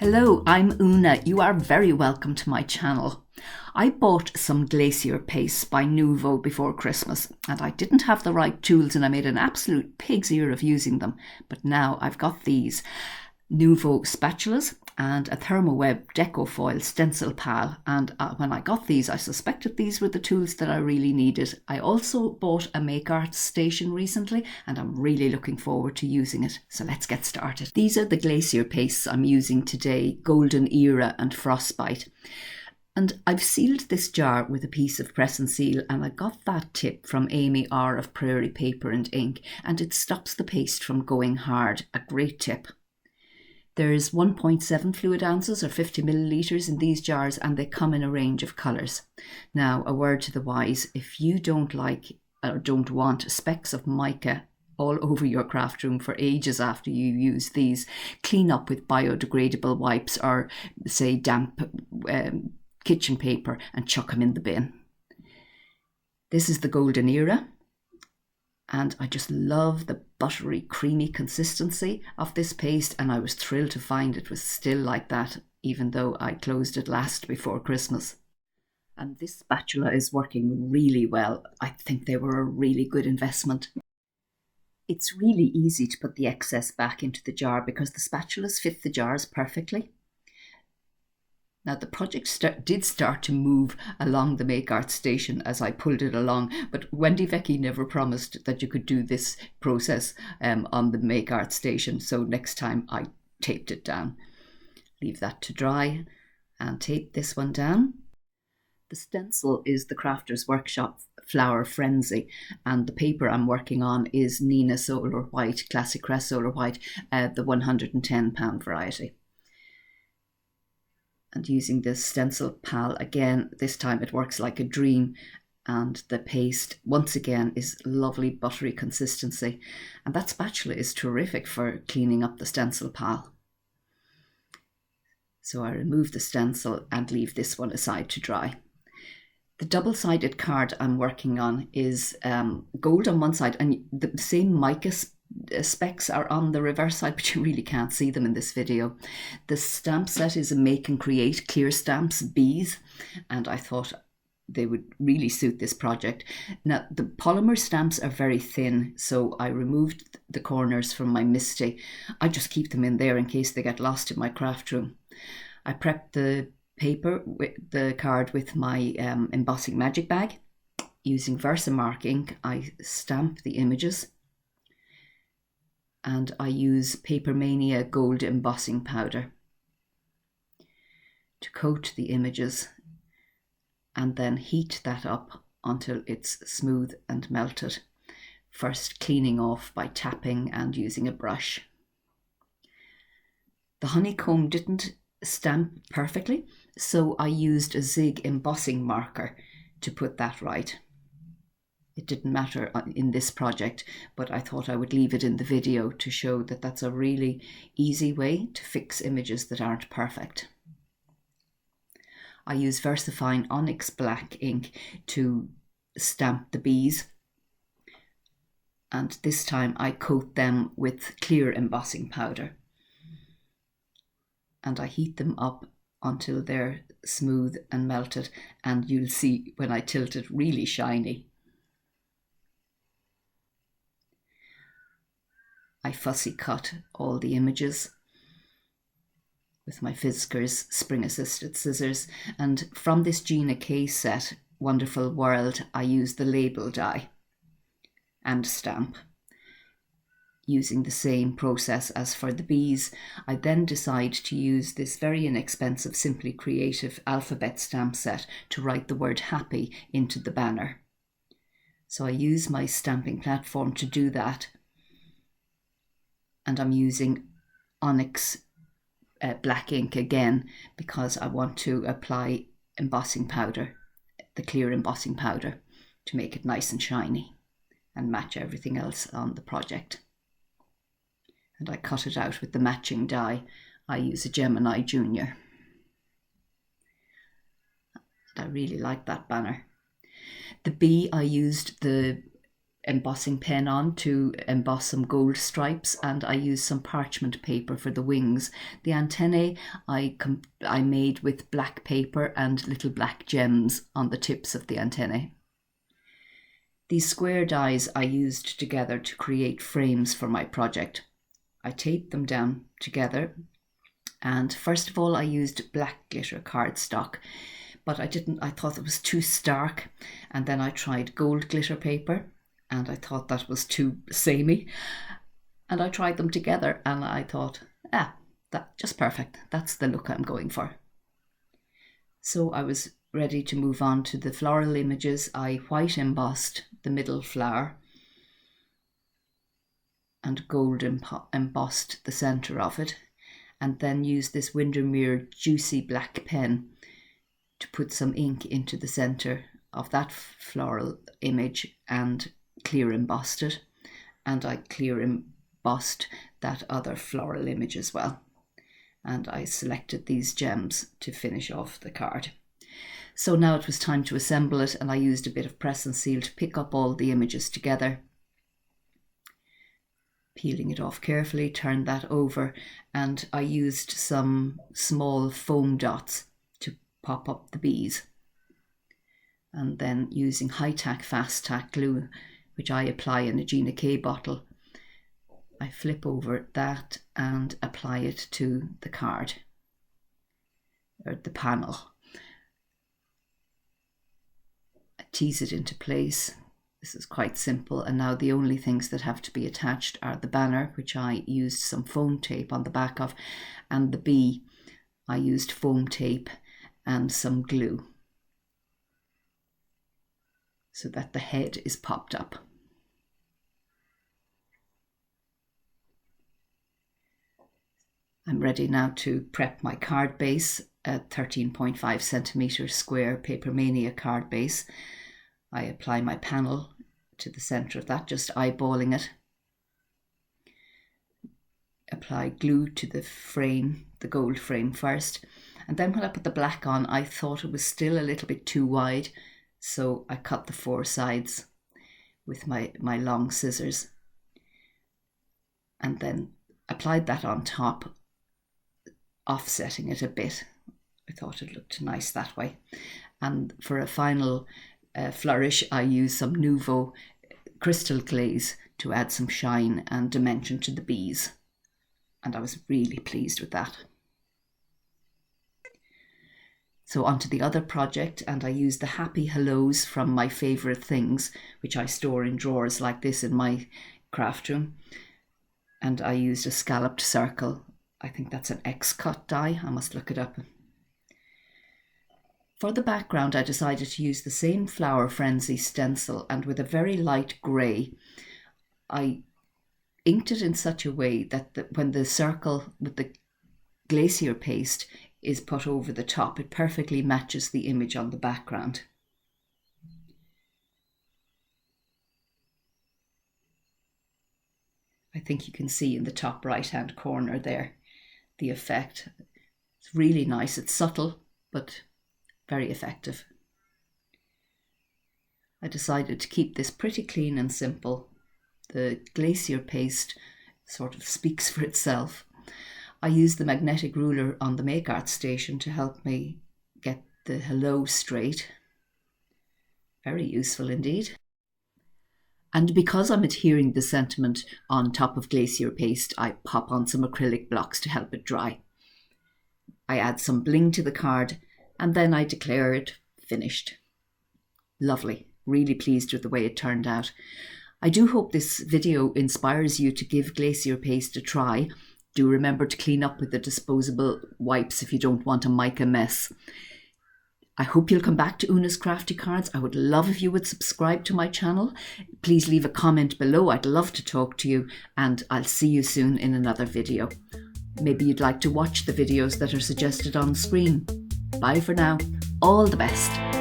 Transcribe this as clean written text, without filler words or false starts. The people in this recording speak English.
Hello, I'm Una. You are very welcome to my channel. I bought some Glacier Paste by Nuvo before Christmas and I didn't have the right tools and I made an absolute pig's ear of using them. But now I've got these Nuvo spatulas and a Thermo-Web Decofoil Stencil Pal, and when I got these I suspected these were the tools that I really needed. I also bought a Make Art station recently and I'm really looking forward to using it, so let's get started. These are the Glacier pastes I'm using today, Golden Era and Frostbite. And I've sealed this jar with a piece of press and seal, and I got that tip from Amy R of Prairie Paper and Ink, and it stops the paste from going hard. A great tip. There's 1.7 fluid ounces or 50 millilitres in these jars, and they come in a range of colours. Now, a word to the wise, if you don't like or don't want specks of mica all over your craft room for ages after you use these, clean up with biodegradable wipes or, say, damp kitchen paper and chuck them in the bin. This is the Golden Era. And I just love the buttery, creamy consistency of this paste, and I was thrilled to find it was still like that, even though I closed it last before Christmas. And this spatula is working really well. I think they were a really good investment. It's really easy to put the excess back into the jar because the spatulas fit the jars perfectly. Now, the project did start to move along the Make Art station as I pulled it along, but Wendy Vecchi never promised that you could do this process on the Make Art station, so next time I taped it down. Leave that to dry and tape this one down. The stencil is the Crafter's Workshop Flower Frenzy, and the paper I'm working on is Nina Solar White, Classic Crest Solar White, the 110-pound variety. And using this Stencil Pal again, this time it works like a dream, and the paste once again is lovely buttery consistency, and that spatula is terrific for cleaning up the Stencil Pal. So I remove the stencil and leave this one aside to dry. The double-sided card I'm working on is gold on one side, and the same mica specks are on the reverse side, but you really can't see them in this video. The stamp set is a Make and Create Clear Stamps Bees, and I thought they would really suit this project. Now, the polymer stamps are very thin, so I removed the corners from my Misty. I just keep them in there in case they get lost in my craft room. I prepped the paper, with the card, with my embossing magic bag. Using Versamark ink, I stamp the images, and I use Paper Mania gold embossing powder to coat the images and then heat that up until it's smooth and melted, first cleaning off by tapping and using a brush. The honeycomb didn't stamp perfectly, so I used a Zig embossing marker to put that right. It didn't matter in this project, but I thought I would leave it in the video to show that that's a really easy way to fix images that aren't perfect. I use VersaFine Onyx Black ink to stamp the bees, and this time I coat them with clear embossing powder. And I heat them up until they're smooth and melted, and you'll see when I tilt it, really shiny. I fussy cut all the images with my Fiskars spring-assisted scissors, and from this Gina K set, Wonderful World, I use the label die and stamp. Using the same process as for the bees, I then decide to use this very inexpensive Simply Creative alphabet stamp set to write the word happy into the banner. So I use my stamping platform to do that, and I'm using Onyx black ink again because I want to apply embossing powder, the clear embossing powder, to make it nice and shiny and match everything else on the project. And I cut it out with the matching die. I use a Gemini Junior. I really like that banner. The bee, I used the embossing pen on to emboss some gold stripes, and I used some parchment paper for the wings. The antennae I made with black paper and little black gems on the tips of the antennae. These square dies I used together to create frames for my project. I taped them down together, and first of all I used black glitter cardstock, but I thought it was too stark, and then I tried gold glitter paper, and I thought that was too samey, and I tried them together and I thought, that's just perfect, that's the look I'm going for. So I was ready to move on to the floral images. I white embossed the middle flower and gold embossed the centre of it, and then used this Windermere juicy black pen to put some ink into the centre of that floral image and clear embossed it, and I clear embossed that other floral image as well, and I selected these gems to finish off the card. So now it was time to assemble it, and I used a bit of press and seal to pick up all the images together. Peeling it off carefully, turned that over, and I used some small foam dots to pop up the bees. And then using high-tack, fast-tack glue, which I apply in a Gina K bottle, I flip over that and apply it to the card, or the panel. I tease it into place. This is quite simple, and now the only things that have to be attached are the banner, which I used some foam tape on the back of, and the bee, I used foam tape and some glue so that the head is popped up. I'm ready now to prep my card base, a 13.5 centimetre square Papermania card base. I apply my panel to the centre of that, just eyeballing it. Apply glue to the frame, the gold frame first, and then when I put the black on, I thought it was still a little bit too wide, so I cut the four sides with my long scissors, and then applied that on top, offsetting it a bit. I thought it looked nice that way. And for a final flourish, I used some Nuvo crystal glaze to add some shine and dimension to the bees, and I was really pleased with that. So onto the other project, and I used the happy hellos from my favourite things, which I store in drawers like this in my craft room, and I used a scalloped circle. I think that's an X-cut die, I must look it up. For the background, I decided to use the same Flower Frenzy stencil, and with a very light grey, I inked it in such a way that when the circle with the glacier paste is put over the top, it perfectly matches the image on the background. I think you can see in the top right-hand corner there the effect. It's really nice. It's subtle, but very effective. I decided to keep this pretty clean and simple. The glacier paste sort of speaks for itself. I used the magnetic ruler on the Make Art station to help me get the hello straight. Very useful indeed. And because I'm adhering the sentiment on top of glacier paste, I pop on some acrylic blocks to help it dry. I add some bling to the card, and then I declare it finished. Lovely. Really pleased with the way it turned out. I do hope this video inspires you to give glacier paste a try. Do remember to clean up with the disposable wipes if you don't want a mica mess. I hope you'll come back to Una's Crafty Cards. I would love if you would subscribe to my channel. Please leave a comment below. I'd love to talk to you, and I'll see you soon in another video. Maybe you'd like to watch the videos that are suggested on screen. Bye for now. All the best.